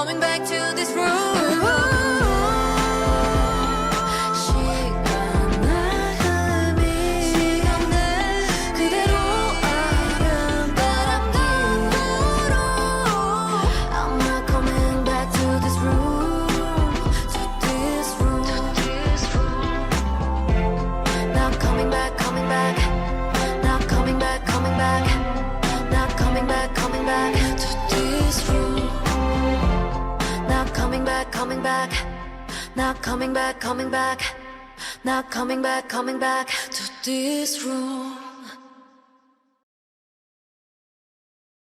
coming back to this room. Not coming back, coming back, not coming back, coming back to this room.